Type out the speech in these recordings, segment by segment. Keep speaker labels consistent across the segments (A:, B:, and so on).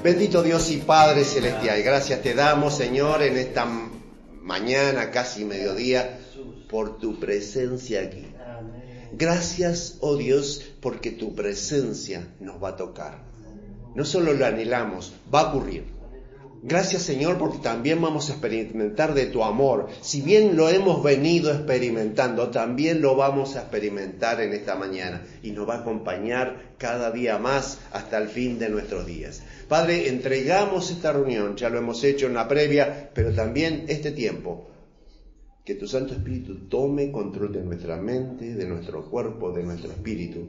A: Bendito Dios y Padre Celestial, gracias te damos, Señor, en esta mañana, casi mediodía, por tu presencia aquí. Gracias, oh Dios, porque tu presencia nos va a tocar. No solo lo anhelamos, va a ocurrir. Gracias, Señor, porque también vamos a experimentar de tu amor. Si bien lo hemos venido experimentando, también lo vamos a experimentar en esta mañana. Y nos va a acompañar cada día más hasta el fin de nuestros días. Padre, entregamos esta reunión, ya lo hemos hecho en la previa, pero también este tiempo. Que tu Santo Espíritu tome control de nuestra mente, de nuestro cuerpo, de nuestro espíritu.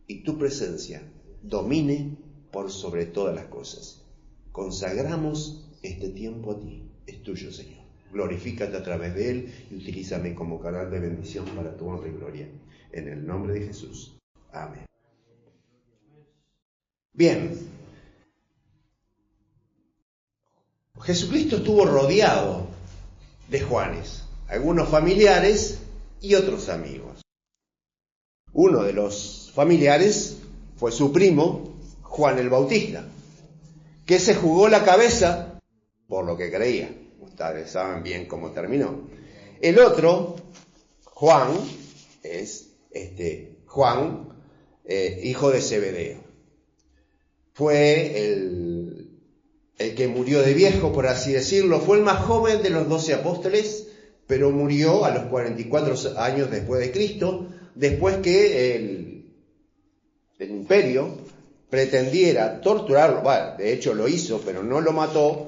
A: Y tu presencia domine por sobre todas las cosas. Consagramos este tiempo a ti, es tuyo, Señor. Glorifícate a través de él y utilízame como canal de bendición para tu honra y gloria. En el nombre de Jesús. Amén. Bien. Jesucristo estuvo rodeado de Juanes, algunos familiares y otros amigos. Uno de los familiares fue su primo, Juan el Bautista, que se jugó la cabeza por lo que creía. Ustedes saben bien cómo terminó. El otro, Juan, es Juan, hijo de Zebedeo. Fue el que murió de viejo, por así decirlo. Fue el más joven de los 12 apóstoles, pero murió a los 44 años después de Cristo, después que el imperio pretendiera torturarlo. Bueno, de hecho lo hizo, pero no lo mató,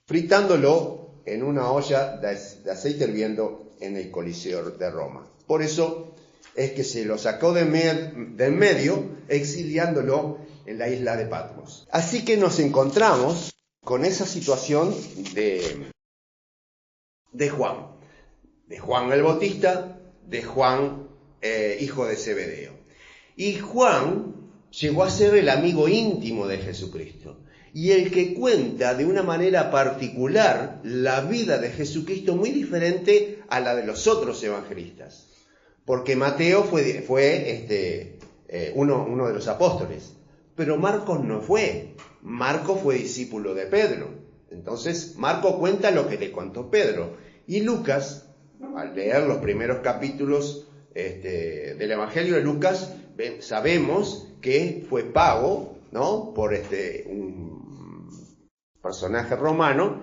A: fritándolo en una olla de aceite hirviendo en el Coliseo de Roma. Por eso es que se lo sacó del medio, exiliándolo en la isla de Patmos. Así que nos encontramos con esa situación de Juan el Bautista, de Juan, hijo de Zebedeo. Y Juan llegó a ser el amigo íntimo de Jesucristo y el que cuenta de una manera particular la vida de Jesucristo muy diferente a la de los otros evangelistas. Porque Mateo fue uno de los apóstoles, pero Marcos no fue. Marcos fue discípulo de Pedro. Entonces Marcos cuenta lo que le contó Pedro. Y Lucas, al leer los primeros capítulos del Evangelio de Lucas, sabemos que fue pago, ¿no?, por un personaje romano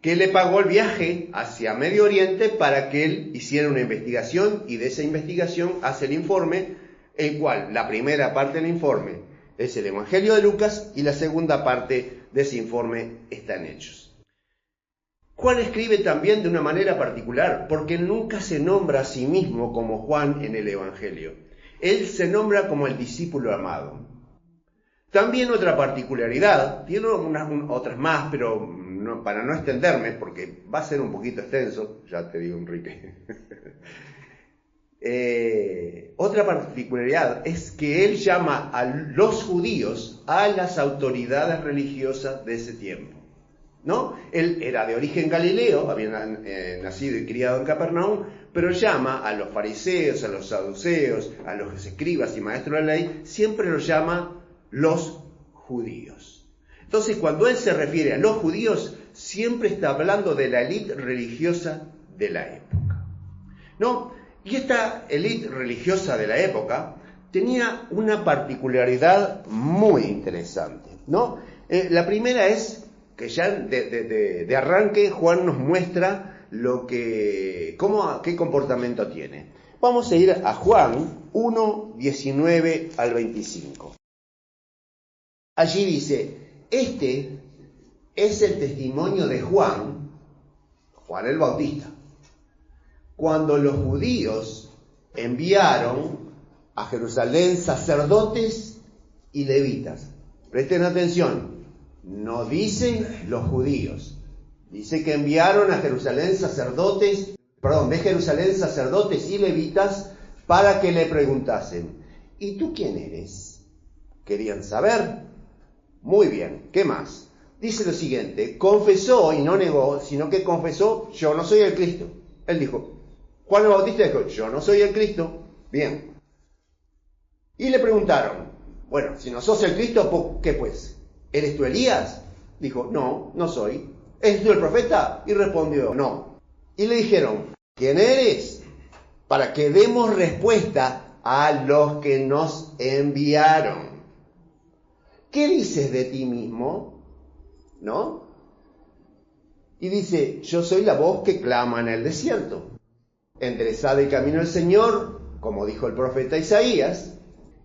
A: que le pagó el viaje hacia Medio Oriente para que él hiciera una investigación, y de esa investigación hace el informe, el cual la primera parte del informe es el Evangelio de Lucas y la segunda parte de ese informe está en Hechos. Juan escribe también de una manera particular, porque él nunca se nombra a sí mismo como Juan en el Evangelio. Él se nombra como el discípulo amado. También otra particularidad, tiene otras más, pero para no extenderme, porque va a ser un poquito extenso, ya te digo, Enrique. Otra particularidad es que él llama a los judíos a las autoridades religiosas de ese tiempo, ¿no? Él era de origen galileo, había nacido y criado en Capernaum, pero llama a los fariseos, a los saduceos, a los escribas y maestros de la ley, siempre los llama los judíos. Entonces, cuando él se refiere a los judíos, siempre está hablando de la élite religiosa de la época, ¿no? Y esta élite religiosa de la época tenía una particularidad muy interesante, ¿no? La primera es que ya de arranque Juan nos muestra qué comportamiento tiene. Vamos a ir a Juan 1, 19 al 25. Allí dice: este es el testimonio de Juan el Bautista, cuando los judíos enviaron a Jerusalén sacerdotes y levitas. Presten atención, no dice los judíos, dice que enviaron a Jerusalén de Jerusalén sacerdotes y levitas para que le preguntasen: ¿y tú quién eres? ¿Querían saber? Muy bien, ¿qué más? Dice lo siguiente: confesó, y no negó, sino que confesó: yo no soy el Cristo. Él dijo, Juan el Bautista dijo: yo no soy el Cristo. Bien. Y le preguntaron: Bueno, si no sos el Cristo, ¿qué pues? ¿Eres tú Elías? Dijo, no, no soy. ¿Eres tú el profeta? Y respondió, no. Y le dijeron, ¿quién eres? Para que demos respuesta a los que nos enviaron. ¿Qué dices de ti mismo? ¿No? Y dice, yo soy la voz que clama en el desierto. Enderezad el camino del Señor, como dijo el profeta Isaías,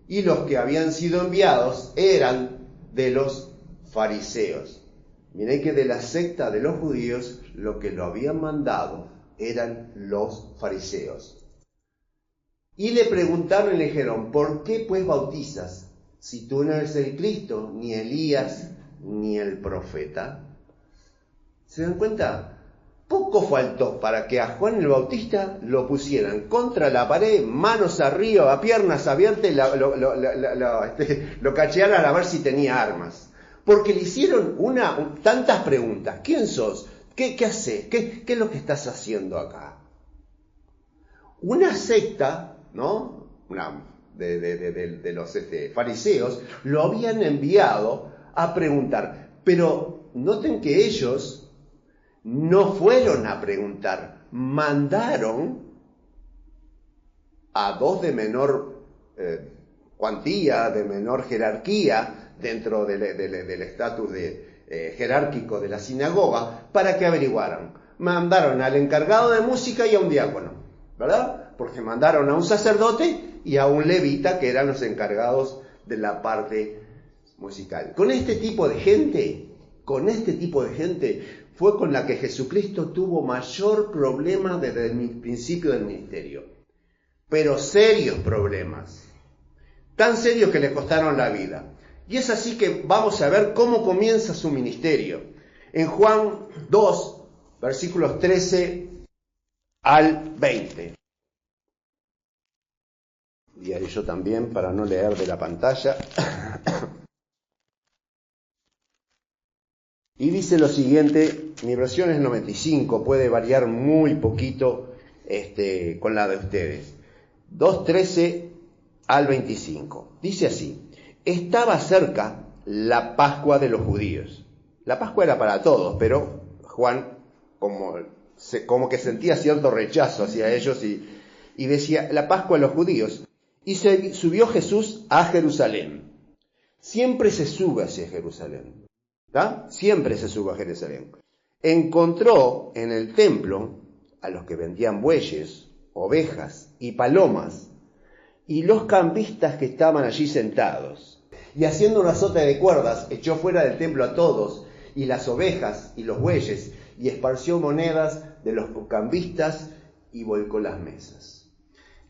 A: y los que habían sido enviados eran de los fariseos. Miren que de la secta de los judíos, lo que lo habían mandado eran los fariseos. Y le preguntaron y le dijeron, ¿por qué pues bautizas si tú no eres el Cristo, ni Elías, ni el profeta? ¿Se dan cuenta? Poco faltó para que a Juan el Bautista lo pusieran contra la pared, manos arriba, a piernas abiertas, lo cachearan a ver si tenía armas. Porque le hicieron tantas preguntas. ¿Quién sos? ¿Qué haces? ¿Qué es lo que estás haciendo acá? Una secta, ¿no? De los fariseos lo habían enviado a preguntar. Pero noten que ellos no fueron a preguntar, mandaron a dos de menor cuantía, de menor jerarquía, dentro del estatus jerárquico de la sinagoga, para que averiguaran. Mandaron al encargado de música y a un diácono, ¿verdad? Porque mandaron a un sacerdote y a un levita, que eran los encargados de la parte musical. Con este tipo de gente fue con la que Jesucristo tuvo mayor problema desde el principio del ministerio. Pero serios problemas. Tan serios que le costaron la vida. Y es así que vamos a ver cómo comienza su ministerio. En Juan 2, versículos 13 al 20. Y ahí yo también, para no leer de la pantalla. Y dice lo siguiente, mi versión es 95, puede variar muy poquito con la de ustedes. 2:13 al 25. Dice así, estaba cerca la Pascua de los judíos. La Pascua era para todos, pero Juan como que sentía cierto rechazo hacia ellos y decía, la Pascua de los judíos. Y subió Jesús a Jerusalén. Siempre se sube hacia Jerusalén. ¿Tá? Siempre se sube a Jerusalén. Encontró en el templo a los que vendían bueyes, ovejas y palomas, y los cambistas que estaban allí sentados. Y haciendo un azote de cuerdas, echó fuera del templo a todos, y las ovejas y los bueyes, y esparció monedas de los cambistas, y volcó las mesas.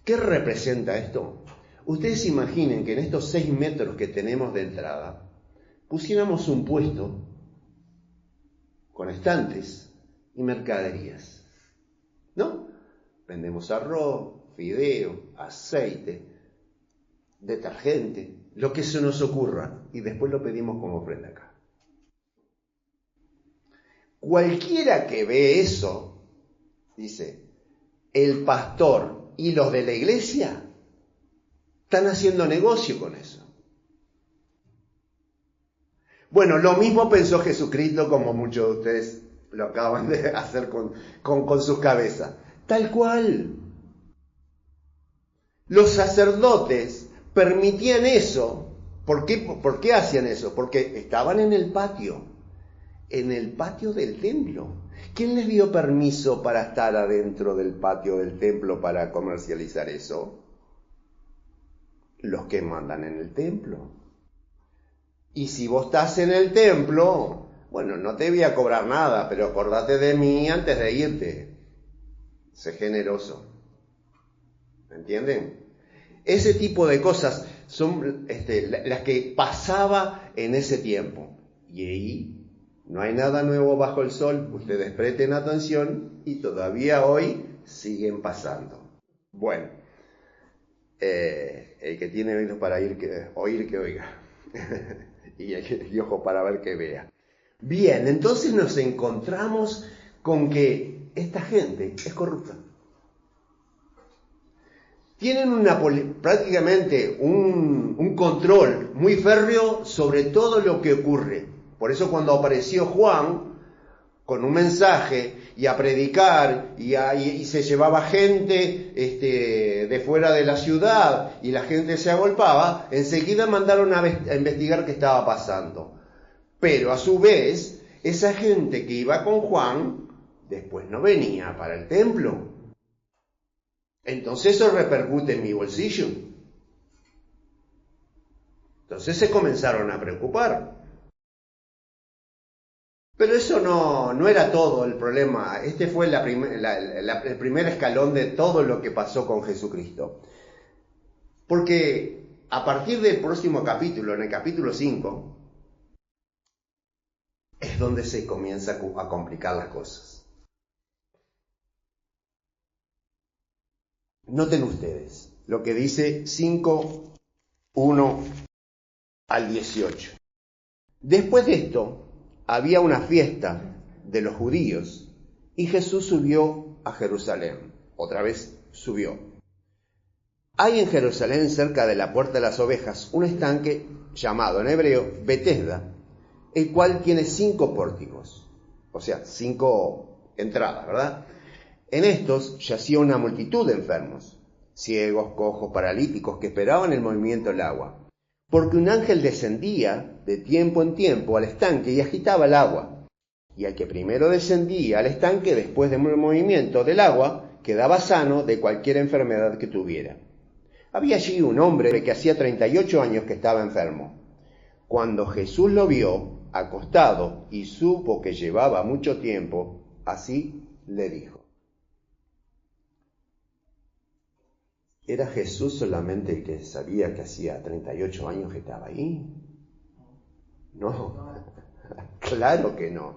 A: ¿Qué representa esto? Ustedes imaginen que en estos 6 metros que tenemos de entrada, pusiéramos un puesto con estantes y mercaderías, ¿no? Vendemos arroz, fideo, aceite, detergente, lo que se nos ocurra, y después lo pedimos como ofrenda acá. Cualquiera que ve eso, dice, el pastor y los de la iglesia están haciendo negocio con eso. Bueno, lo mismo pensó Jesucristo, como muchos de ustedes lo acaban de hacer con sus cabezas. Tal cual. Los sacerdotes permitían eso. ¿Por qué hacían eso? Porque estaban en el patio del templo. ¿Quién les dio permiso para estar adentro del patio del templo para comercializar eso? Los que mandan en el templo. Y si vos estás en el templo, bueno, no te voy a cobrar nada, pero acordate de mí antes de irte. Sé generoso. ¿Entienden? Ese tipo de cosas son las que pasaba en ese tiempo. Y ahí no hay nada nuevo bajo el sol. Ustedes presten atención y todavía hoy siguen pasando. Bueno, el que tiene oídos para oír, que oiga. y ojo para ver que vea. Bien, entonces nos encontramos con que esta gente es corrupta. tienen prácticamente un control muy férreo sobre todo lo que ocurre. Por eso cuando apareció Juan con un mensaje y a predicar y se llevaba gente de fuera de la ciudad y la gente se agolpaba, enseguida mandaron a investigar qué estaba pasando. Pero a su vez, esa gente que iba con Juan, después no venía para el templo. Entonces eso repercute en mi bolsillo. Entonces se comenzaron a preocupar. Pero eso no era todo el problema. Este fue el primer escalón de todo lo que pasó con Jesucristo. Porque a partir del próximo capítulo, en el capítulo 5, es donde se comienza a complicar las cosas. Noten ustedes lo que dice 5, 1 al 18. Después de esto, había una fiesta de los judíos y Jesús subió a Jerusalén. Otra vez subió. Hay en Jerusalén, cerca de la Puerta de las Ovejas, un estanque llamado en hebreo Betesda, el cual tiene 5 pórticos, o sea, 5 entradas, ¿verdad? En estos yacía una multitud de enfermos, ciegos, cojos, paralíticos, que esperaban el movimiento del agua. Porque un ángel descendía de tiempo en tiempo al estanque y agitaba el agua. Y al que primero descendía al estanque después del movimiento del agua, quedaba sano de cualquier enfermedad que tuviera. Había allí un hombre que hacía 38 años que estaba enfermo. Cuando Jesús lo vio acostado y supo que llevaba mucho tiempo, así le dijo. ¿Era Jesús solamente el que sabía que hacía 38 años que estaba ahí? No, claro que no.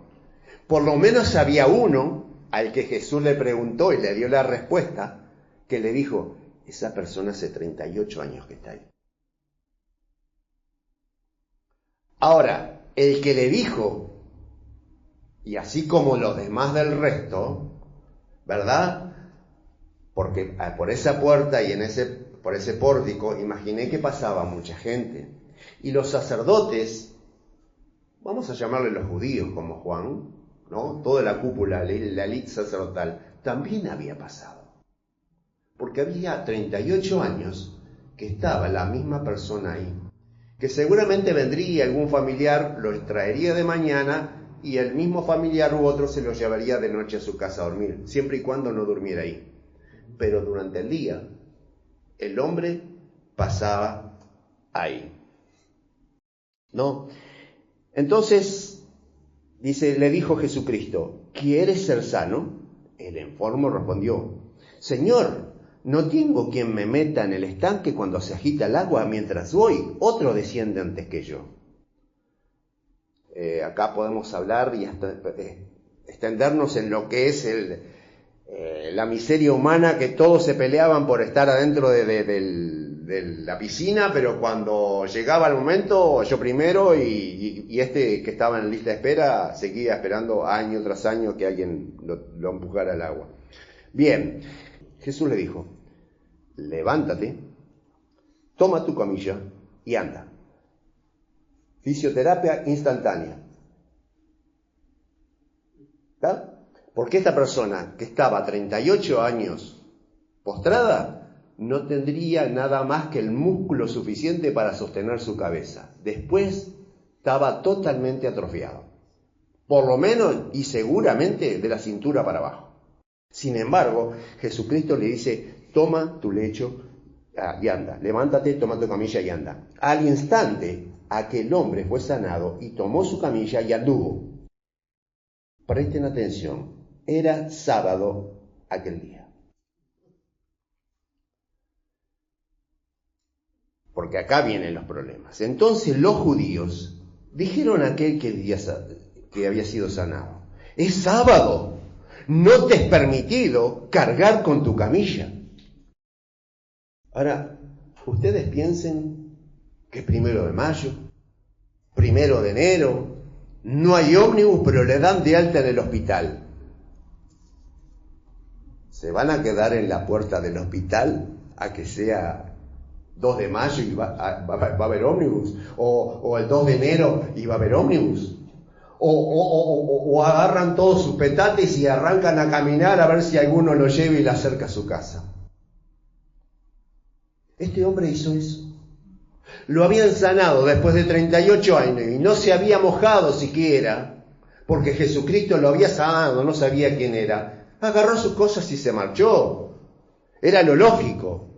A: Por lo menos había uno al que Jesús le preguntó y le dio la respuesta, que le dijo, esa persona hace 38 años que está ahí. Ahora, el que le dijo, y así como los demás del resto, ¿verdad? Porque por esa puerta y por ese pórtico, imaginé que pasaba mucha gente. Y los sacerdotes, vamos a llamarle los judíos como Juan, ¿no? Toda la cúpula, la élite sacerdotal, también había pasado. Porque había 38 años que estaba la misma persona ahí. Que seguramente vendría algún familiar, lo extraería de mañana y el mismo familiar u otro se lo llevaría de noche a su casa a dormir, siempre y cuando no durmiera ahí. Pero durante el día, el hombre pasaba ahí. ¿No? Entonces, le dijo Jesucristo, ¿quieres ser sano? El enfermo respondió, Señor, no tengo quien me meta en el estanque cuando se agita el agua mientras voy, otro desciende antes que yo. Acá podemos hablar y hasta extendernos en lo que es la miseria humana, que todos se peleaban por estar adentro de la piscina, pero cuando llegaba el momento, yo primero y este que estaba en la lista de espera seguía esperando año tras año que alguien lo empujara al agua. Bien, Jesús le dijo, levántate, toma tu camilla y anda. Fisioterapia instantánea. ¿Está? Porque esta persona que estaba 38 años postrada no tendría nada más que el músculo suficiente para sostener su cabeza. Después estaba totalmente atrofiado. Por lo menos y seguramente de la cintura para abajo. Sin embargo, Jesucristo le dice, toma tu lecho y anda. Levántate, toma tu camilla y anda. Al instante, aquel hombre fue sanado y tomó su camilla y anduvo. Presten atención. Era sábado aquel día. Porque acá vienen los problemas. Entonces los judíos dijeron a aquel que había sido sanado, es sábado, no te es permitido cargar con tu camilla. Ahora, ustedes piensen que es 1 de mayo, 1 de enero, no hay ómnibus, pero le dan de alta en el hospital. ¿Se van a quedar en la puerta del hospital a que sea 2 de mayo y va a haber ómnibus, o el 2 de enero y va a haber ómnibus, o agarran todos sus petates y arrancan a caminar a ver si alguno lo lleva y le acerca a su casa. Este hombre hizo eso. Lo habían sanado después de 38 años y no se había mojado siquiera, porque Jesucristo lo había sanado, no sabía quién era. Agarró sus cosas y se marchó. Era lo lógico.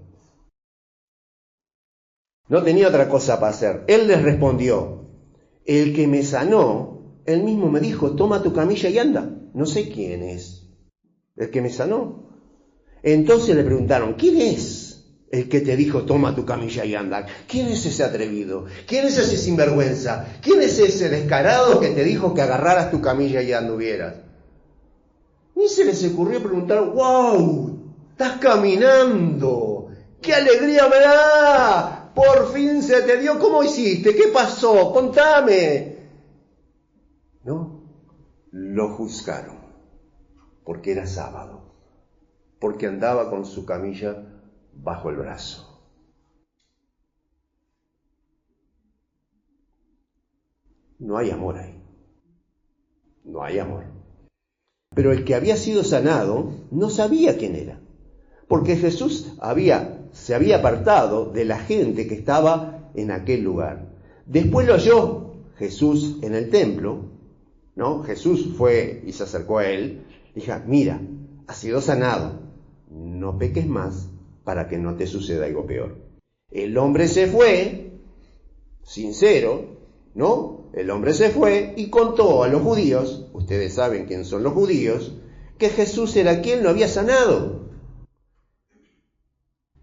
A: No tenía otra cosa para hacer. Él les respondió: el que me sanó, él mismo me dijo, toma tu camilla y anda. No sé quién es el que me sanó. Entonces le preguntaron: ¿quién es el que te dijo, toma tu camilla y anda? ¿Quién es ese atrevido? ¿Quién es ese sinvergüenza? ¿Quién es ese descarado que te dijo que agarraras tu camilla y anduvieras? Ni se les ocurrió preguntar: ¡wow! ¡Estás caminando! ¡Qué alegría me da! ¡Por fin se te dio! ¿Cómo hiciste? ¿Qué pasó? ¡Contame! No, lo juzgaron porque era sábado, porque andaba con su camilla bajo el brazo. No hay amor ahí. No hay amor. Pero el que había sido sanado no sabía quién era, porque Jesús se había apartado de la gente que estaba en aquel lugar. Después lo oyó Jesús en el templo, ¿no? Jesús fue y se acercó a él, y dijo: mira, has sido sanado, no peques más para que no te suceda algo peor. El hombre se fue, sincero, ¿no? El hombre se fue y contó a los judíos, ustedes saben quién son los judíos, que Jesús era quien lo había sanado.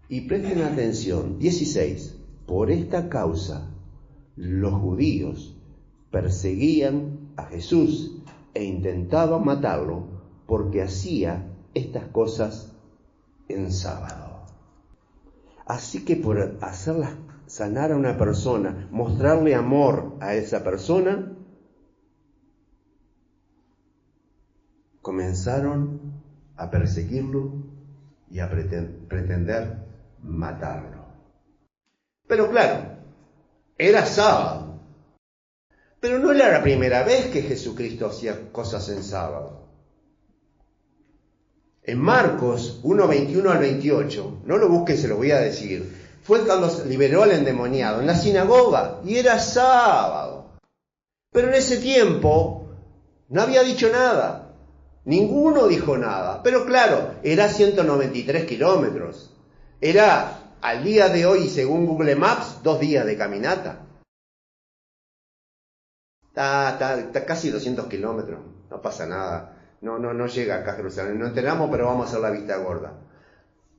A: Y presten atención, 16, por esta causa los judíos perseguían a Jesús e intentaban matarlo porque hacía estas cosas en sábado. Así que por sanar a una persona, mostrarle amor a esa persona, comenzaron a perseguirlo y a pretender matarlo. Pero claro, era sábado. Pero no era la primera vez que Jesucristo hacía cosas en sábado. En Marcos 1, 21 al 28, no lo busquen, se lo voy a decir, fue cuando liberó al endemoniado en la sinagoga y era sábado. Pero en ese tiempo no había dicho nada, ninguno dijo nada. Pero claro, era 193 kilómetros, era al día de hoy, según Google Maps, 2 días de caminata. Está casi 200 kilómetros, no pasa nada. No llega acá a Jerusalén, no enteramos, pero vamos a hacer la vista gorda.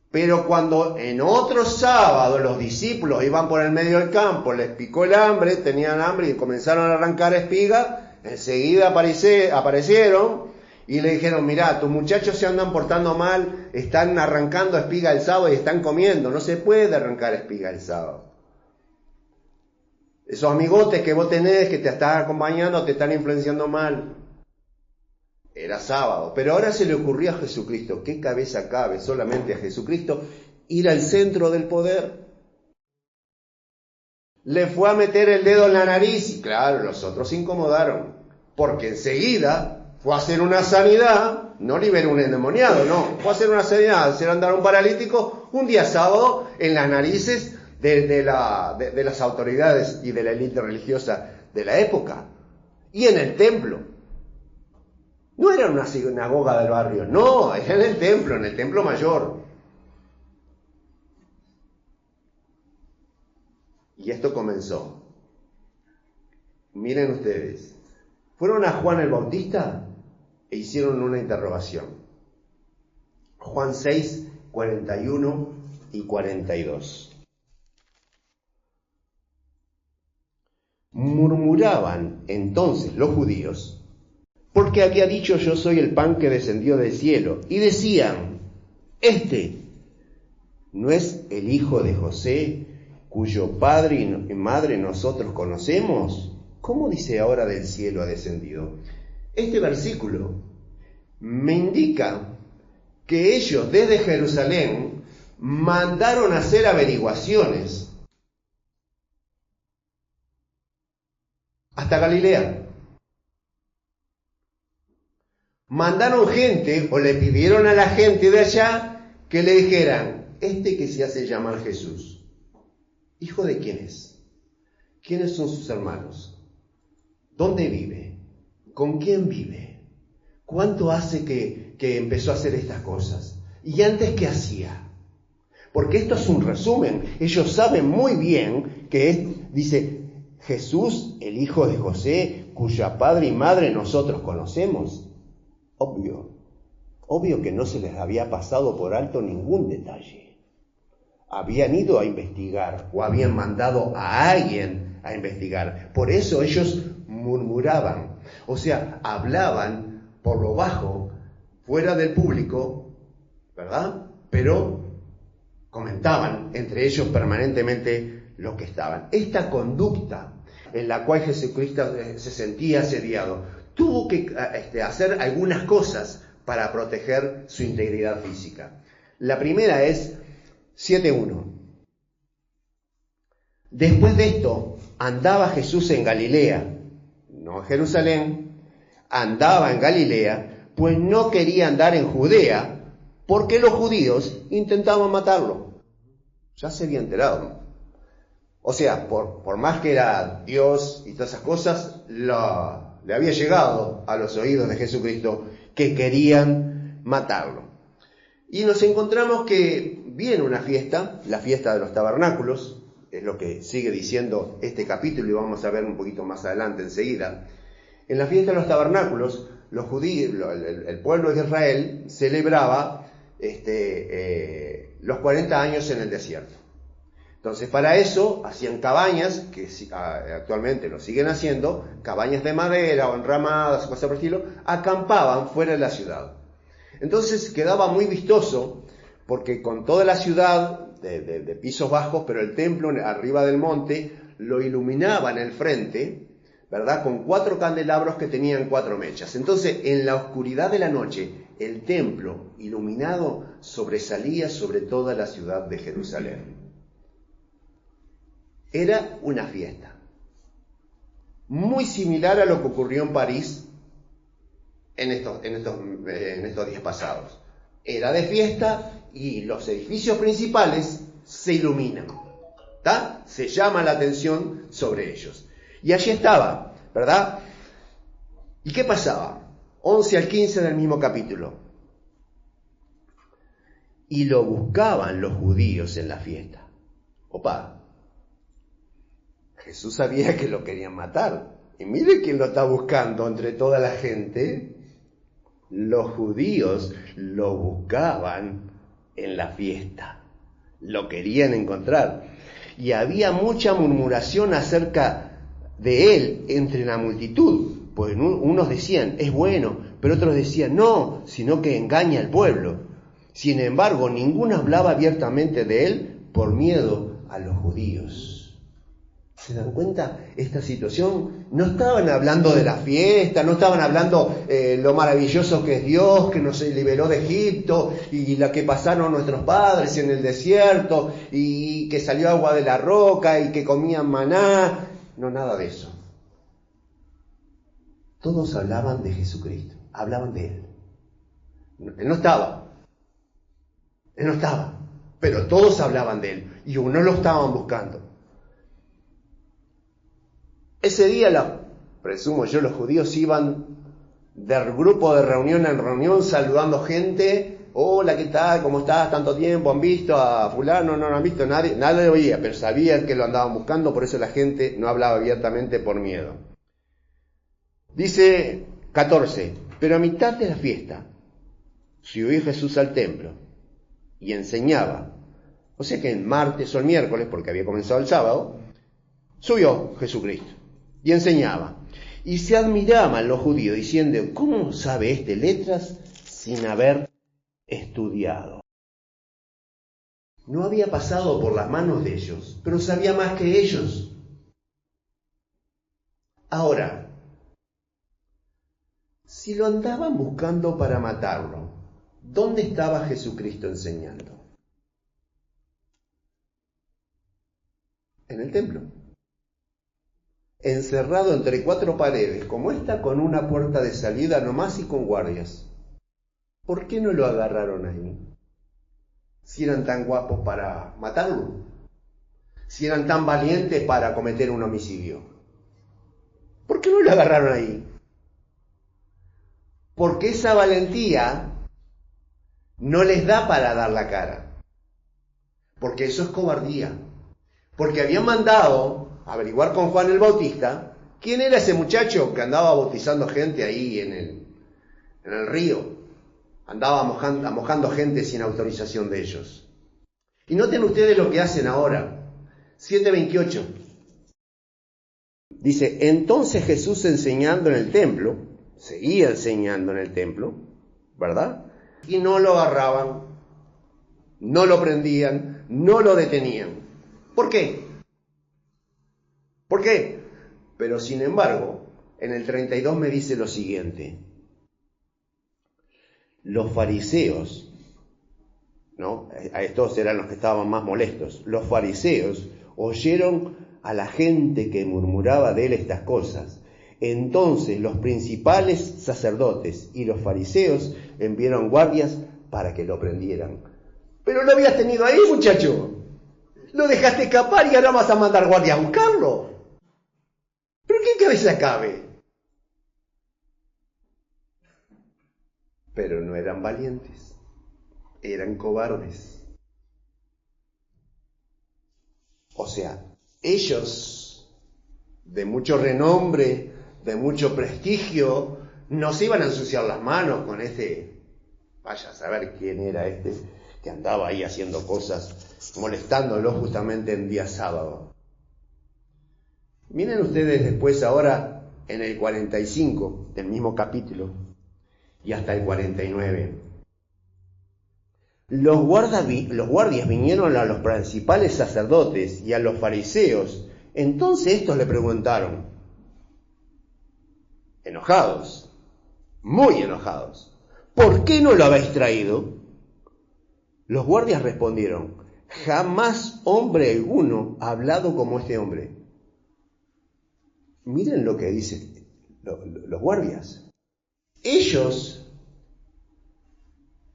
A: Pero cuando en otro sábado los discípulos iban por el medio del campo, les picó el hambre, tenían hambre y comenzaron a arrancar espiga, enseguida aparecieron y le dijeron: mirá, tus muchachos se andan portando mal, están arrancando espiga el sábado y están comiendo, no se puede arrancar espiga el sábado. Esos amigotes que vos tenés, que te están acompañando, te están influenciando mal. Era sábado, pero ahora se le ocurrió a Jesucristo, ¿qué cabeza cabe solamente a Jesucristo ir al centro del poder? Le fue a meter el dedo en la nariz y claro, los otros se incomodaron, porque enseguida fue a hacer una sanidad, no liberó un endemoniado, no, fue a hacer una sanidad, hacer andar a un paralítico un día sábado en las narices de las autoridades y de la élite religiosa de la época, y en el templo. No era una sinagoga del barrio, no, era en el templo mayor. Y esto comenzó. Miren ustedes, fueron a Juan el Bautista e hicieron una interrogación. Juan 6, 41 y 42. Murmuraban entonces los judíos, porque había dicho: yo soy el pan que descendió del cielo. Y decían: ¿este no es el hijo de José, cuyo padre y madre nosotros conocemos? ¿Cómo dice ahora del cielo ha descendido? Este versículo me indica que ellos desde Jerusalén mandaron a hacer averiguaciones hasta Galilea. Mandaron gente, o le pidieron a la gente de allá que le dijeran: este que se hace llamar Jesús, ¿hijo de quién es? ¿Quiénes son sus hermanos? ¿Dónde vive? ¿Con quién vive? ¿Cuánto hace que empezó a hacer estas cosas? ¿Y antes qué hacía? Porque esto es un resumen. Ellos saben muy bien que dice Jesús, el hijo de José, cuya padre y madre nosotros conocemos. Obvio que no se les había pasado por alto ningún detalle. Habían ido a investigar o habían mandado a alguien a investigar. Por eso ellos murmuraban, o sea, hablaban por lo bajo, fuera del público, ¿verdad? Pero comentaban entre ellos permanentemente lo que estaban. Esta conducta en la cual Jesucristo se sentía asediado, tuvo que hacer algunas cosas para proteger su integridad física. La primera es 7:1. Después de esto, andaba Jesús en Galilea, no en Jerusalén, andaba en Galilea, pues no quería andar en Judea, porque los judíos intentaban matarlo. Ya se había enterado. O sea, por más que era Dios y todas esas cosas, le había llegado a los oídos de Jesucristo que querían matarlo. Y nos encontramos que viene una fiesta, la fiesta de los tabernáculos, es lo que sigue diciendo este capítulo y vamos a ver un poquito más adelante enseguida. En la fiesta de los tabernáculos, los judíos, el pueblo de Israel celebraba los 40 años en el desierto. Entonces, para eso hacían cabañas, que actualmente lo siguen haciendo, cabañas de madera o enramadas, cosas por el estilo, acampaban fuera de la ciudad. Entonces quedaba muy vistoso, porque con toda la ciudad de pisos bajos, pero el templo arriba del monte lo iluminaban el frente, ¿verdad? Con 4 candelabros que tenían 4 mechas. Entonces, en la oscuridad de la noche, el templo iluminado sobresalía sobre toda la ciudad de Jerusalén. Era una fiesta, muy similar a lo que ocurrió en París en estos días pasados. Era de fiesta y los edificios principales se iluminan, ¿tá? Se llama la atención sobre ellos. Y allí estaba, ¿verdad? ¿Y qué pasaba? 11 al 15 del mismo capítulo. Y lo buscaban los judíos en la fiesta. Jesús sabía que lo querían matar. Y mire quién lo está buscando entre toda la gente. Los judíos lo buscaban en la fiesta. Lo querían encontrar. Y había mucha murmuración acerca de él entre la multitud. Pues unos decían, es bueno, pero otros decían, no, sino que engaña al pueblo. Sin embargo, ninguno hablaba abiertamente de él por miedo a los judíos. ¿Se dan cuenta? Esta situación, no estaban hablando de la fiesta, no estaban hablando lo maravilloso que es Dios, que nos liberó de Egipto, y la que pasaron nuestros padres en el desierto, y que salió agua de la roca, y que comían maná. No, nada de eso. Todos hablaban de Jesucristo, hablaban de Él. Él no estaba, pero todos hablaban de Él, y unos lo estaban buscando. Ese día, presumo yo, los judíos iban del grupo de reunión en reunión saludando gente. Hola, ¿qué tal? ¿Cómo estás? ¿Tanto tiempo? ¿Han visto a fulano? No lo han visto nadie. Nadie lo oía, pero sabían que lo andaban buscando, por eso la gente no hablaba abiertamente por miedo. Dice 14, pero a mitad de la fiesta subió Jesús al templo y enseñaba. O sea que el martes o el miércoles, porque había comenzado el sábado, subió Jesucristo y enseñaba. Y se admiraban los judíos diciendo, ¿cómo sabe este letras sin haber estudiado? No había pasado por las manos de ellos, pero sabía más que ellos. Ahora, si lo andaban buscando para matarlo, ¿dónde estaba Jesucristo enseñando? en el templo. Encerrado entre 4 paredes, como esta, con una puerta de salida nomás y con guardias. ¿Por qué no lo agarraron ahí? Si eran tan guapos para matarlo, si eran tan valientes para cometer un homicidio. ¿Por qué no lo agarraron ahí? Porque esa valentía no les da para dar la cara. Porque eso es cobardía. Porque habían mandado averiguar con Juan el Bautista quién era ese muchacho que andaba bautizando gente ahí en el río. Andaba mojando gente sin autorización de ellos. Y noten ustedes lo que hacen ahora. 7:28. Dice, entonces Jesús enseñando en el templo, seguía enseñando en el templo, ¿verdad? Y no lo agarraban, no lo prendían, no lo detenían. ¿Por qué? ¿Por qué? Pero sin embargo, en el 32 me dice lo siguiente. Los fariseos, ¿no? A estos eran los que estaban más molestos. Los fariseos oyeron a la gente que murmuraba de él estas cosas. Entonces los principales sacerdotes y los fariseos enviaron guardias para que lo prendieran. Pero lo habías tenido ahí, muchacho. Lo dejaste escapar y ahora vas a mandar guardias a buscarlo. ¿Pero qué cabeza cabe? Pero no eran valientes, eran cobardes. O sea, ellos, de mucho renombre, de mucho prestigio, no se iban a ensuciar las manos con vaya a saber quién era que andaba ahí haciendo cosas, molestándolo justamente en día sábado. Miren ustedes después ahora en el 45 del mismo capítulo y hasta el 49. Los guardias vinieron a los principales sacerdotes y a los fariseos. Entonces estos le preguntaron, enojados, muy enojados, ¿por qué no lo habéis traído? Los guardias respondieron, jamás hombre alguno ha hablado como este hombre. Miren lo que dicen los guardias. Ellos,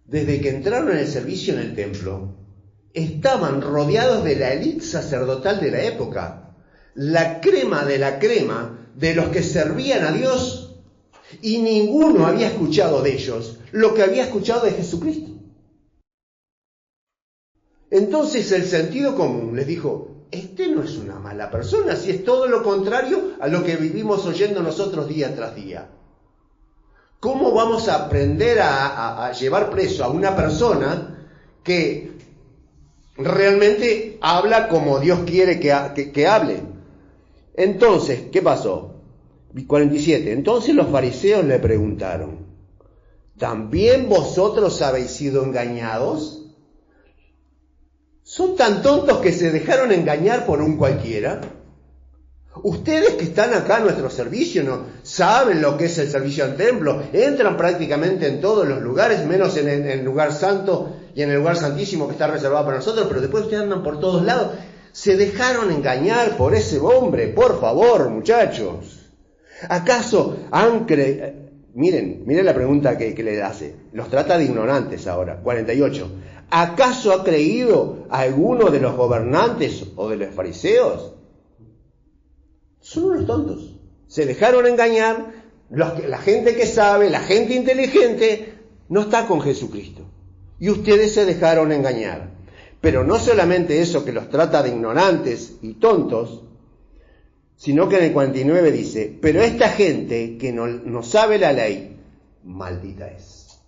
A: desde que entraron en el servicio en el templo, estaban rodeados de la élite sacerdotal de la época, la crema de la crema de los que servían a Dios, y ninguno había escuchado de ellos lo que había escuchado de Jesucristo. Entonces el sentido común les dijo, este no es una mala persona, si es todo lo contrario a lo que vivimos oyendo nosotros día tras día. ¿Cómo vamos a aprender a llevar preso a una persona que realmente habla como Dios quiere que hable? Entonces, ¿qué pasó? 47. Entonces los fariseos le preguntaron, ¿también vosotros habéis sido engañados? ¿Son tan tontos que se dejaron engañar por un cualquiera? Ustedes que están acá en nuestro servicio, ¿no? Saben lo que es el servicio al templo, entran prácticamente en todos los lugares, menos en el lugar santo y en el lugar santísimo que está reservado para nosotros, pero después ustedes andan por todos lados. Se dejaron engañar por ese hombre, por favor, muchachos. ¿Acaso han creído? Miren la pregunta que le hace. Los trata de ignorantes ahora. 48. ¿Acaso ha creído alguno de los gobernantes o de los fariseos? Son unos tontos. Se dejaron engañar. La gente que sabe, la gente inteligente, no está con Jesucristo. Y ustedes se dejaron engañar. Pero no solamente eso, que los trata de ignorantes y tontos, sino que en el 49 dice, pero esta gente que no sabe la ley, maldita es.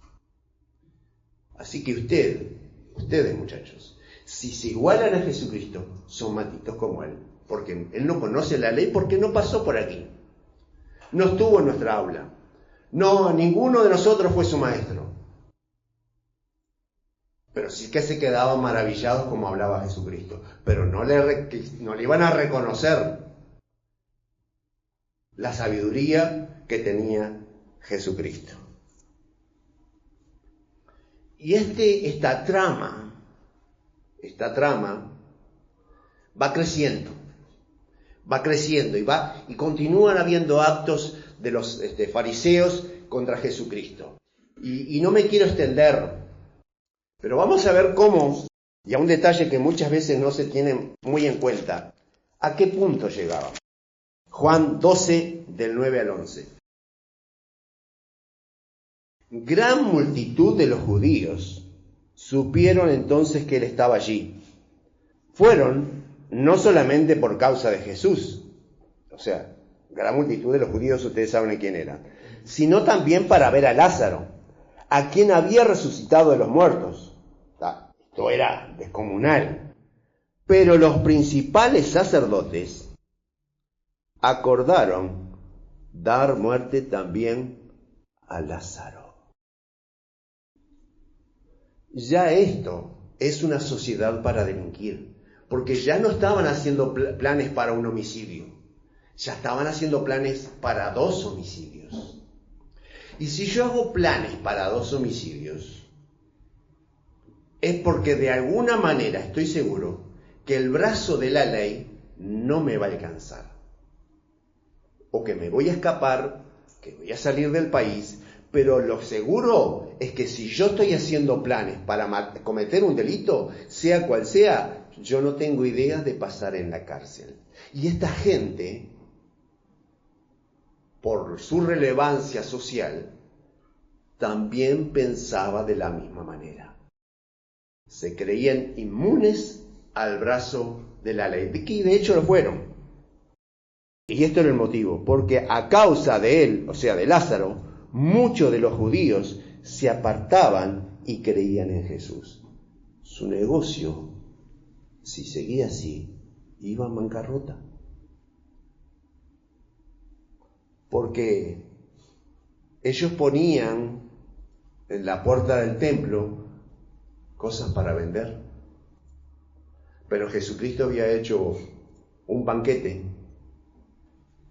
A: Así que ustedes muchachos, si se igualan a Jesucristo, son malditos como Él. Porque Él no conoce la ley, porque no pasó por aquí. No estuvo en nuestra aula. No, ninguno de nosotros fue su maestro. Pero sí que se quedaban maravillados como hablaba Jesucristo. Pero no le iban a reconocer la sabiduría que tenía Jesucristo. Y esta trama va creciendo. Va creciendo y continúan habiendo actos de los fariseos contra Jesucristo. Y no me quiero extender, pero vamos a ver cómo, y a un detalle que muchas veces no se tiene muy en cuenta, a qué punto llegaba. Juan 12, del 9 al 11. Gran multitud de los judíos supieron entonces que él estaba allí. Fueron no solamente por causa de Jesús, o sea, gran multitud de los judíos, ustedes saben quién era, sino también para ver a Lázaro, a quien había resucitado de los muertos. Esto era descomunal. Pero los principales sacerdotes acordaron dar muerte también a Lázaro. Ya esto es una sociedad para delinquir, porque ya no estaban haciendo planes para un homicidio, ya estaban haciendo planes para 2 homicidios. Y si yo hago planes para 2 homicidios, es porque de alguna manera estoy seguro que el brazo de la ley no me va a alcanzar. O que me voy a escapar, que voy a salir del país, pero lo seguro es que si yo estoy haciendo planes para cometer un delito, sea cual sea, yo no tengo idea de pasar en la cárcel. Y esta gente, por su relevancia social, también pensaba de la misma manera. Se creían inmunes al brazo de la ley, y de hecho lo fueron. Y esto era el motivo, porque a causa de él, o sea de Lázaro, muchos de los judíos se apartaban y creían en Jesús. Su negocio, si seguía así, iba en bancarrota. Porque ellos ponían en la puerta del templo cosas para vender. Pero Jesucristo había hecho un banquete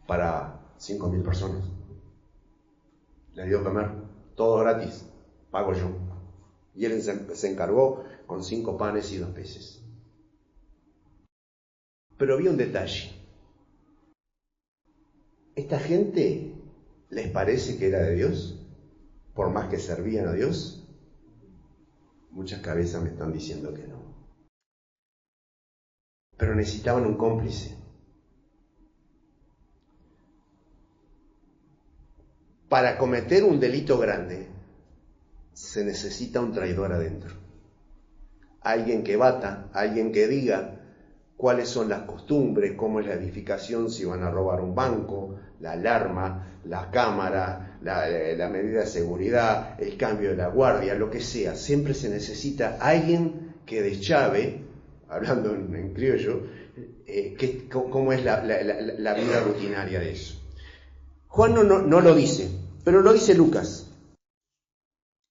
A: para 5.000 personas. Le dio a comer, todo gratis, pago yo. Y él se encargó con 5 panes y 2 peces. Pero había un detalle. ¿Esta gente les parece que era de Dios? Por más que servían a Dios. Muchas cabezas me están diciendo que no. Pero necesitaban un cómplice. Para cometer un delito grande, se necesita un traidor adentro. Alguien que bata, alguien que diga cuáles son las costumbres, cómo es la edificación, si van a robar un banco, la alarma, la cámara, la medida de seguridad, el cambio de la guardia, lo que sea. Siempre se necesita alguien que deschave, hablando en criollo, cómo es la vida rutinaria de eso. Juan no lo dice, pero lo dice Lucas.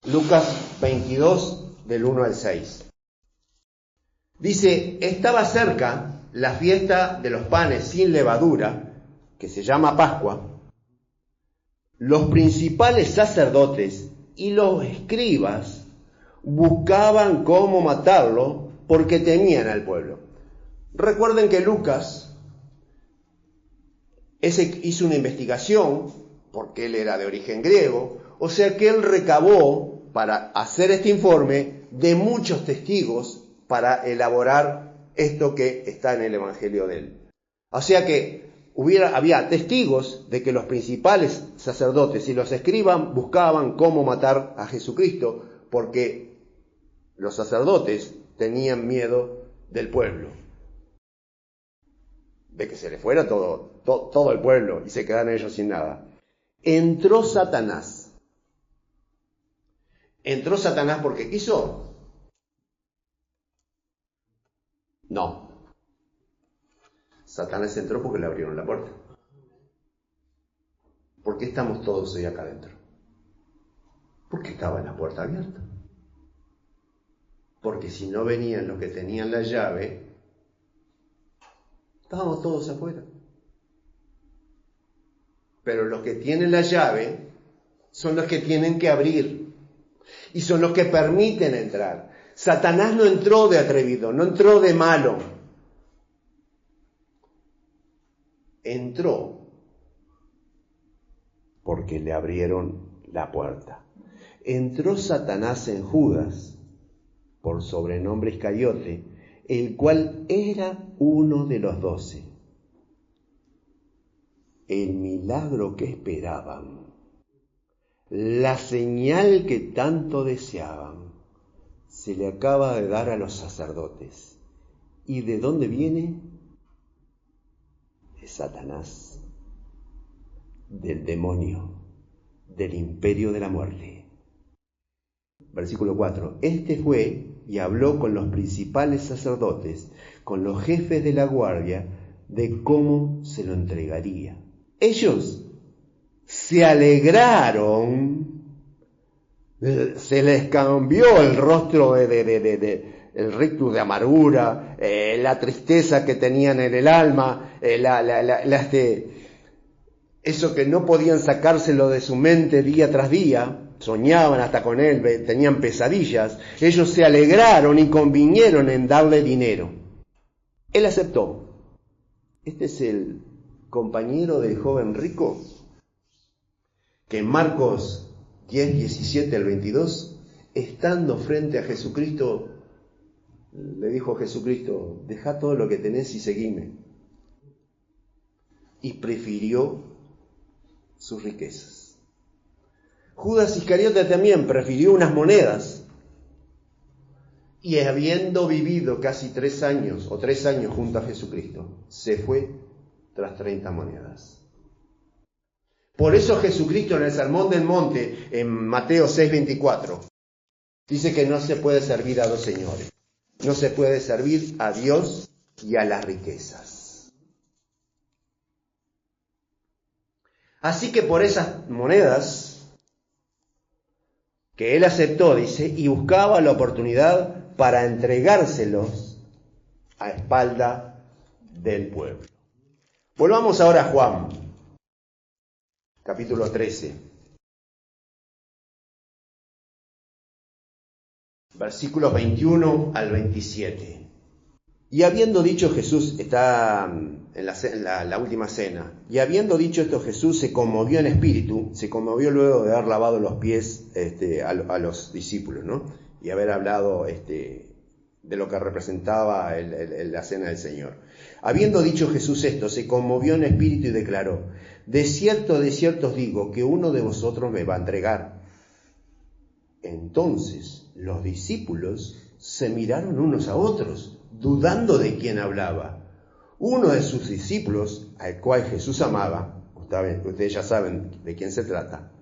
A: Lucas 22, del 1 al 6. Dice, estaba cerca la fiesta de los panes sin levadura, que se llama Pascua. Los principales sacerdotes y los escribas buscaban cómo matarlo porque temían al pueblo. Recuerden que Lucas hizo una investigación, porque él era de origen griego, o sea que él recabó para hacer este informe de muchos testigos para elaborar esto que está en el Evangelio de él. O sea que había testigos de que los principales sacerdotes y los escribas buscaban cómo matar a Jesucristo, porque los sacerdotes tenían miedo del pueblo, de que se le fuera todo el pueblo y se quedaran ellos sin nada. Entró Satanás porque quiso. No. Satanás entró porque le abrieron la puerta. ¿Por qué estamos todos hoy acá adentro? Porque estaba la puerta abierta. Porque si no venían los que tenían la llave, estábamos todos afuera. Pero los que tienen la llave son los que tienen que abrir. Y son los que permiten entrar. Satanás no entró de atrevido, no entró de malo. entró porque le abrieron la puerta. Entró Satanás en Judas, por sobrenombre Iscariote, el cual era uno de los 12. El milagro que esperaban, la señal que tanto deseaban, se le acaba de dar a los sacerdotes. ¿Y de dónde viene? De Satanás, del demonio, del imperio de la muerte. Versículo 4. Este fue y habló con los principales sacerdotes, con los jefes de la guardia, de cómo se lo entregaría. Ellos se alegraron, se les cambió el rostro el rictus de amargura, la tristeza que tenían en el alma, eso que no podían sacárselo de su mente día tras día. Soñaban hasta con él, tenían pesadillas. Ellos se alegraron y convinieron en darle dinero. Él aceptó. Este es el compañero del joven rico que en Marcos 10, 17 al 22, estando frente a Jesucristo, le dijo a Jesucristo: deja todo lo que tenés y seguime. Y prefirió sus riquezas. Judas Iscariote también prefirió unas monedas, y habiendo vivido casi 3 años junto a Jesucristo, se fue tras 30 monedas. Por eso Jesucristo en el Sermón del Monte, en Mateo 6:24, dice que no se puede servir a 2 señores. No se puede servir a Dios y a las riquezas. Así que por esas monedas que él aceptó, dice, y buscaba la oportunidad para entregárselos a espalda del pueblo. Volvamos ahora a Juan, capítulo 13, versículos 21 al 27. Y habiendo dicho Jesús, está en la última cena, y habiendo dicho esto Jesús se conmovió en espíritu, se conmovió luego de haber lavado los pies a los discípulos, ¿no? Y haber hablado de lo que representaba la cena del Señor. Habiendo dicho Jesús esto, se conmovió en espíritu y declaró: de cierto os digo, que uno de vosotros me va a entregar. Entonces los discípulos se miraron unos a otros, dudando de quién hablaba. Uno de sus discípulos, al cual Jesús amaba, ustedes ya saben de quién se trata,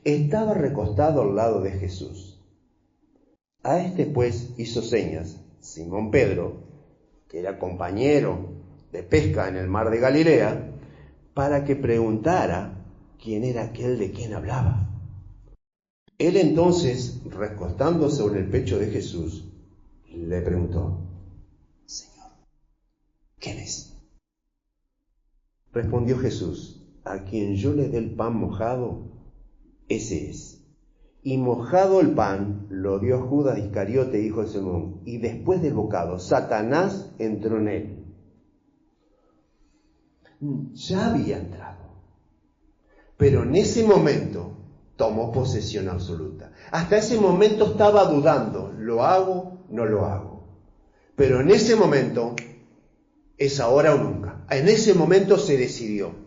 A: estaba recostado al lado de Jesús. A este pues hizo señas Simón Pedro, que era compañero de pesca en el mar de Galilea, para que preguntara quién era aquel de quien hablaba. Él entonces, recostándose sobre el pecho de Jesús, le preguntó: Señor, ¿quién es? Respondió Jesús: a quien yo le dé el pan mojado, ese es. Y mojado el pan, lo dio Judas Iscariote, hijo de Simón, y después del bocado, Satanás entró en él. Ya había entrado, pero en ese momento tomó posesión absoluta. Hasta ese momento estaba dudando: ¿lo hago? ¿No lo hago? Pero en ese momento es ahora o nunca. En ese momento se decidió.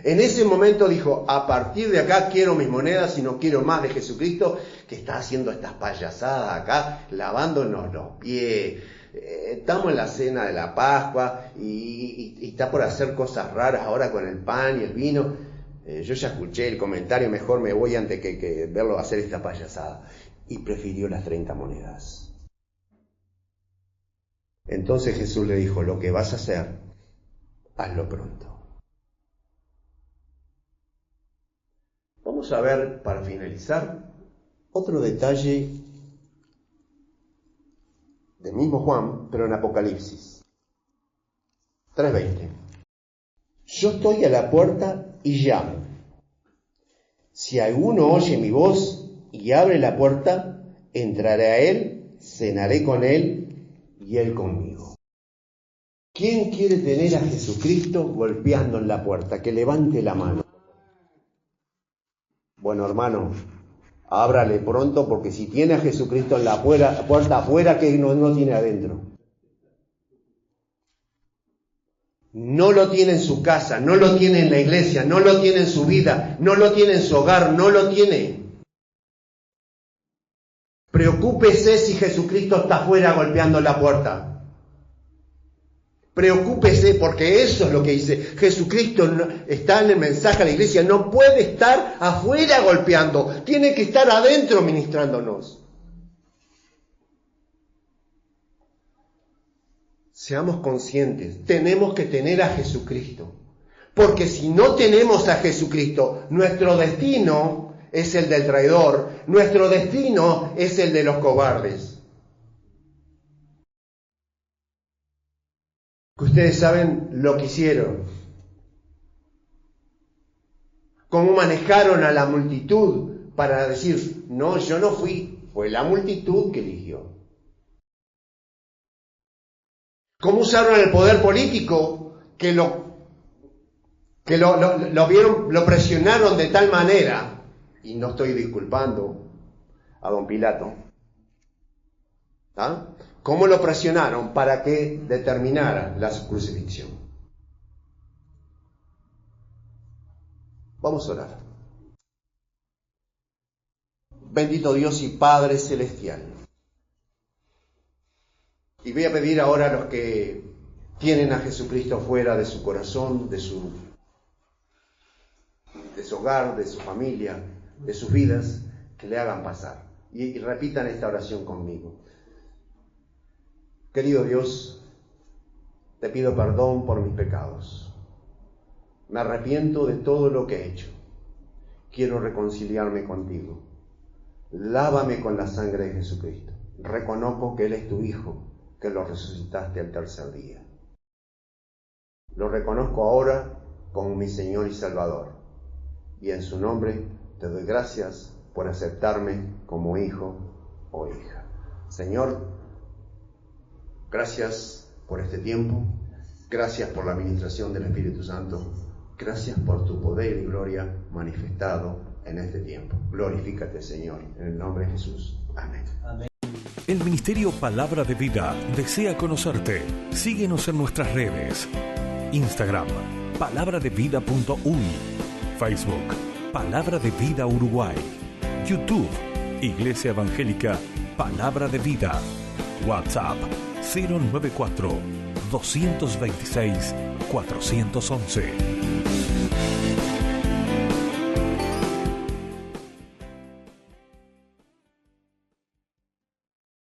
A: En ese momento dijo: a partir de acá quiero mis monedas y no quiero más de Jesucristo, que está haciendo estas payasadas acá, lavándonos los pies. Estamos en la cena de la Pascua y está por hacer cosas raras ahora con el pan y el vino. Yo ya escuché el comentario, mejor me voy antes que verlo hacer esta payasada. Y prefirió las 30 monedas. Entonces Jesús le dijo: lo que vas a hacer, hazlo pronto. Vamos a ver, para finalizar, otro detalle del mismo Juan, pero en Apocalipsis 3:20. Yo estoy a la puerta y llamo. Si alguno oye mi voz y abre la puerta, entraré a él, cenaré con él y él conmigo. ¿Quién quiere tener a Jesucristo golpeando en la puerta? Que levante la mano. Bueno, hermano, ábrale pronto, porque si tiene a Jesucristo en la puerta afuera, ¿qué no tiene adentro? No lo tiene en su casa, no lo tiene en la iglesia, no lo tiene en su vida, no lo tiene en su hogar, no lo tiene. Preocúpese si Jesucristo está afuera golpeando la puerta. Preocúpese, porque eso es lo que dice. Jesucristo está en el mensaje a la iglesia, no puede estar afuera golpeando, tiene que estar adentro ministrándonos. Seamos conscientes, tenemos que tener a Jesucristo, porque si no tenemos a Jesucristo, nuestro destino es el del traidor, nuestro destino es el de los cobardes. Que ustedes saben lo que hicieron, cómo manejaron a la multitud para decir, no, yo no fui, fue la multitud que eligió. Cómo usaron el poder político que lo vieron, lo presionaron de tal manera, y no estoy disculpando a don Pilato, ¿ah? ¿Cómo lo presionaron para que determinara la crucifixión? Vamos a orar. Bendito Dios y Padre Celestial. Y voy a pedir ahora a los que tienen a Jesucristo fuera de su corazón, de su hogar, de su familia, de sus vidas, que le hagan pasar. Y repitan esta oración conmigo. Querido Dios, te pido perdón por mis pecados. Me arrepiento de todo lo que he hecho. Quiero reconciliarme contigo. Lávame con la sangre de Jesucristo. Reconozco que Él es tu Hijo, que lo resucitaste al tercer día. Lo reconozco ahora como mi Señor y Salvador. Y en su nombre te doy gracias por aceptarme como hijo o hija. Señor, gracias por este tiempo, gracias por la administración del Espíritu Santo, gracias por tu poder y gloria manifestado en este tiempo. Glorifícate, Señor, en el nombre de Jesús. Amén. Amén.
B: El Ministerio Palabra de Vida desea conocerte. Síguenos en nuestras redes. Instagram, palabraDeVida.uy. Facebook, Palabra de Vida Uruguay. YouTube, Iglesia Evangélica Palabra de Vida. WhatsApp 094 226 411.